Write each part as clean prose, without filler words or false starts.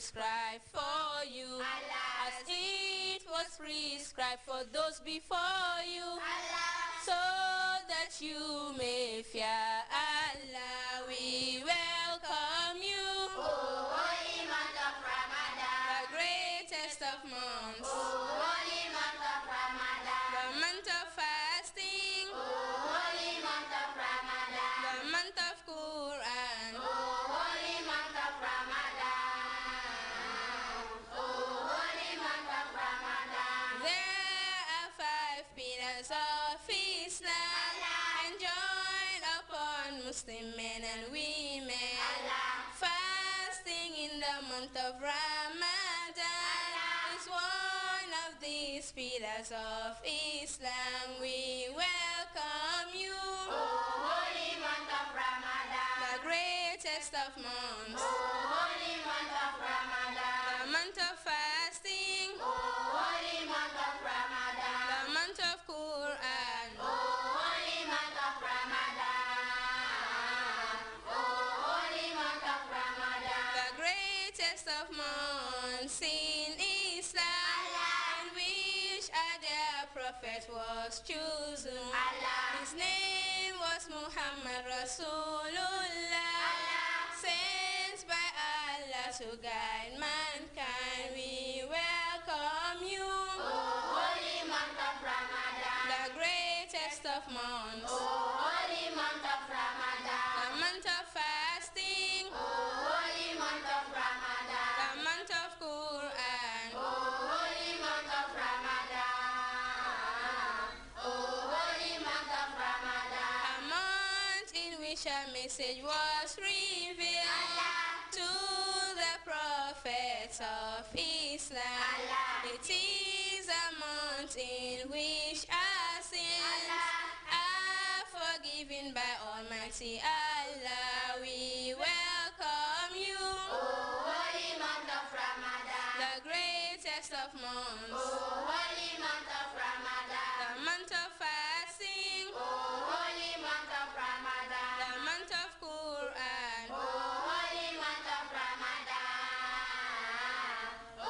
prescribed for you, Allah. As it was prescribed for those before you, Allah. So that you may fear Allah. We welcome you, O holy month of Ramadan, the greatest of months, O holy month of Ramadan, the month of fasting, O holy month of Ramadan, the month of Quran, O holy month of Ramadan, O holy month of Ramadan. There are 5 pillars of Islam, Allah. Enjoined upon Muslim men and women, Allah. Fasting in the month of Ramadan, Allah. Is one of these pillars of Islam. We welcome you, O holy month of Ramadan, the greatest of months, O holy month of Ramadan, the month of fasting, O holy month of Ramadan, the month of Quran, O holy month of Ramadan, O holy month of Ramadan, the greatest of months in Islam, Allah. In which their prophet was chosen, Allah. His name was Muhammad Rasulullah, Allah. Sent by Allah to guide mankind. We welcome you, O holy month of Ramadan, the greatest of months, O holy month of Ramadan, the month of fasting, O holy month of Ramadan, the month of Quran, O holy month of Ramadan, O holy month of Ramadan, a month in which a message was revealed, Allah. To the prophets of Islam, Allah. It is a month in which our sins, Allah. Are forgiven by Almighty Allah. We welcome you, O holy month of Ramadan, the greatest of months, O holy month of Ramadan, the month of fasting, O holy month of Ramadan, the month of Quran, O holy month of Ramadan, O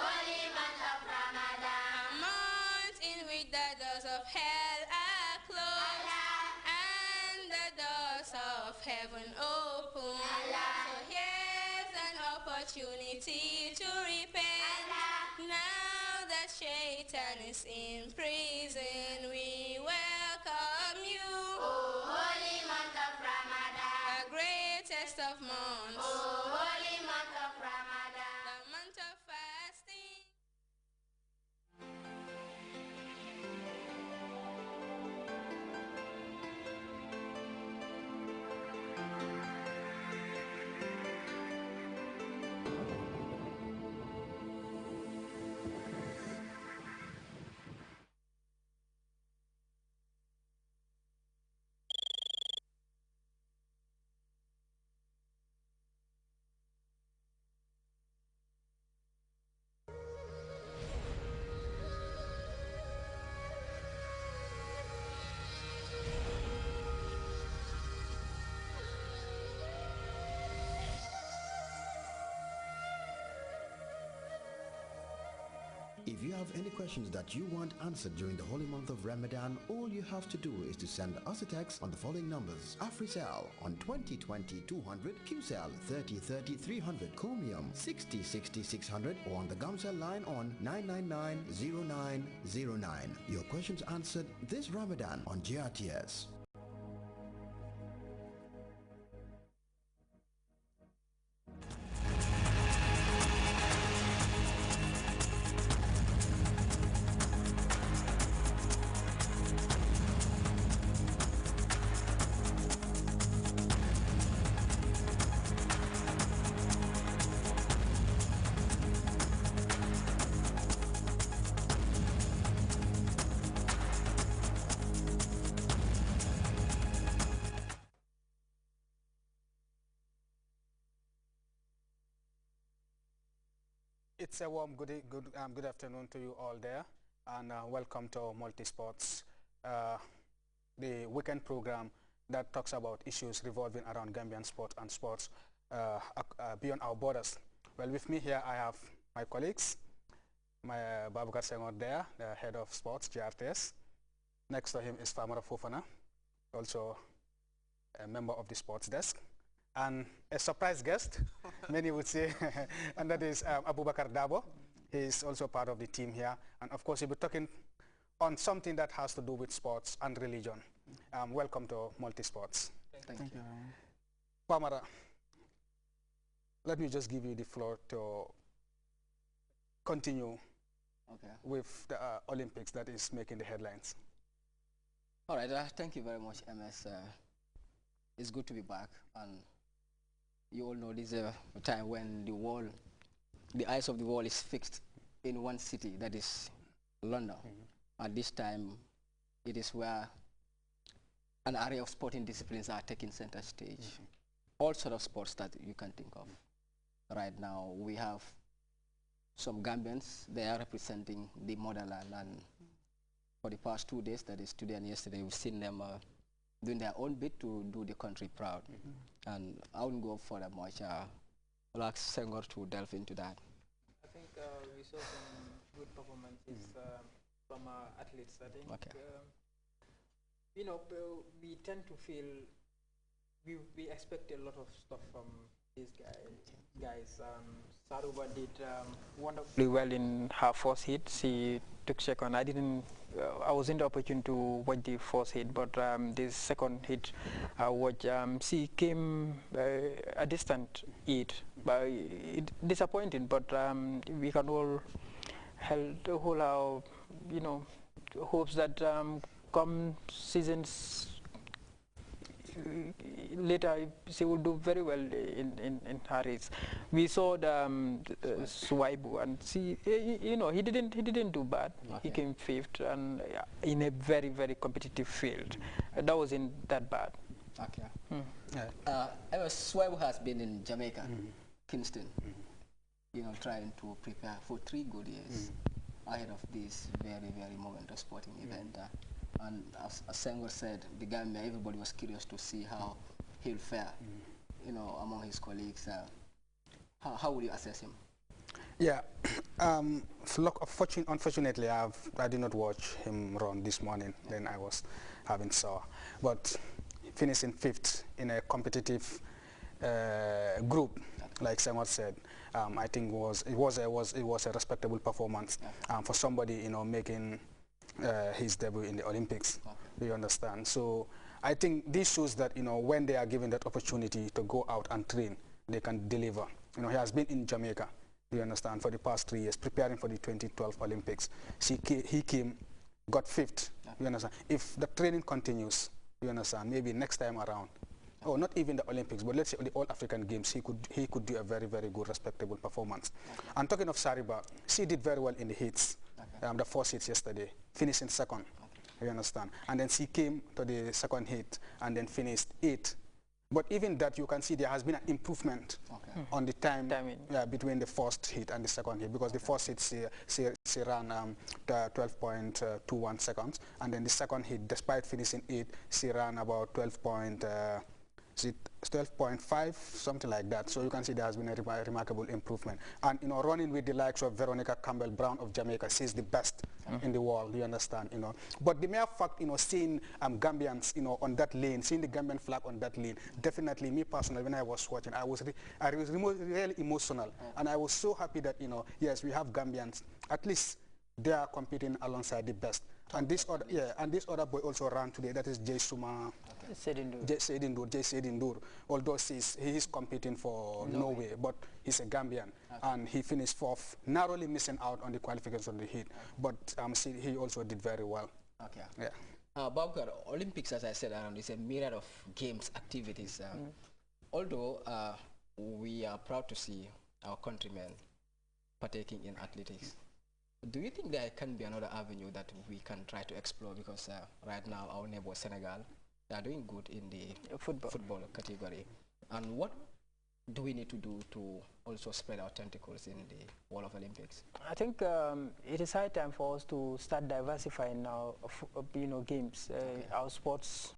holy month of Ramadan, a month in which the doors of hell are closed, Allah. And the doors of heaven open, Allah. So here's an opportunity to repent, Allah. Now that Shaitan is in prison, we welcome you, O holy month of Ramadan, the greatest of months, O holy month of Ramadan, the month of fasting. If you have any questions that you want answered during the holy month of Ramadan, all you have to do is to send us a text on the following numbers: AfriCell on 2020 200, QCell 3030 300, Chromium 6060 600, or on the Gamcell line on 9990909. Your questions answered this Ramadan on GRTS. It's a warm good afternoon to you all there, and welcome to Multisports, the weekend program that talks about issues revolving around Gambian sport and sports beyond our borders. Well, with me here I have my colleagues, my Babukar Senghor there, the head of sports, Grts. Next to him is Famara Fofana, also a member of the sports desk. And a surprise guest, many would say, and that is Abubakar Dabo. He is also part of the team here. And of course, he'll be talking on something that has to do with sports and religion. Welcome to Multisports. Thank you. Famara, let me just give you the floor to continue with the Olympics that is making the headlines. All right, thank you very much, MS. It's good to be back, and you all know this is a time when the eyes of the world is fixed in one city, that is London. At this time, it is where an array of sporting disciplines are taking center stage. All sort of sports that you can think of. Right now, we have some Gambians. They are representing the motherland, and for the past 2 days, that is today and yesterday, we've seen them doing their own bit to do the country proud. And I wouldn't go further much. I'll ask Senghor to delve into that. I think we saw some good performances from our athletes. I think, you know, we tend to feel we expect a lot of stuff from these guys. Saruba did wonderfully well in her first hit. She took second. I wasn't opportune to watch the first hit, but this second hit, she came a distant hit. But disappointing, but we can all hold our, you know, hopes that come seasons later she will do very well in her race. We saw the Swaibu, and you know, he didn't do bad. He came fifth, and in a very competitive field. That wasn't that bad. Swaibu has been in Jamaica, Kingston, you know, trying to prepare for 3 good years ahead of this very momentous sporting event. And as Senghor said, the Gambia, everybody was curious to see how he'll fare, you know, among his colleagues. How would you assess him? Yeah, unfortunately, I did not watch him run this morning. Then I was having sore, but finishing 5th in a competitive group, like Senghor said, I think it was a respectable performance for somebody, you know, making his debut in the Olympics. Do you understand? So I think this shows that, you know, when they are given that opportunity to go out and train, they can deliver. You know, he has been in Jamaica, do you understand, for the past 3 years, preparing for the 2012 Olympics. He came, got 5th, you understand. If the training continues, you understand, maybe next time around, or not even the Olympics, but let's say the All-African Games, he could do a very good, respectable performance. And talking of Sariba, she did very well in the heats. The 4 heats yesterday, finishing 2nd, you understand. And then she came to the 2nd heat and then finished 8th. But even that, you can see there has been an improvement on the time between the 1st heat and the 2nd heat, because the 1st heat she ran 12.21 seconds, and then the 2nd heat, despite finishing 8th, she ran about 12.5, something like that. So you can see there has been a remarkable improvement. And, you know, running with the likes of Veronica Campbell-Brown of Jamaica, she's the best in the world, you understand, you know. But the mere fact, you know, seeing Gambians, you know, on that lane, seeing the Gambian flag on that lane, definitely, me personally, when I was watching, I was really emotional. And I was so happy that, you know, yes, we have Gambians, at least they are competing alongside the best. And this other boy also ran today, that is Jay Sedindur. Although he is competing for Norway, but he's a Gambian, and he finished 4th, narrowly missing out on the qualification of the heat. But he also did very well. Babukar, Olympics, as I said, is a myriad of games, activities. Although we are proud to see our countrymen partaking in athletics, do you think there can be another avenue that we can try to explore? Because right now our neighbor Senegal, they are doing good in the football category. And what do we need to do to also spread our tentacles in the world of Olympics? I think it is high time for us to start diversifying our, games, our sports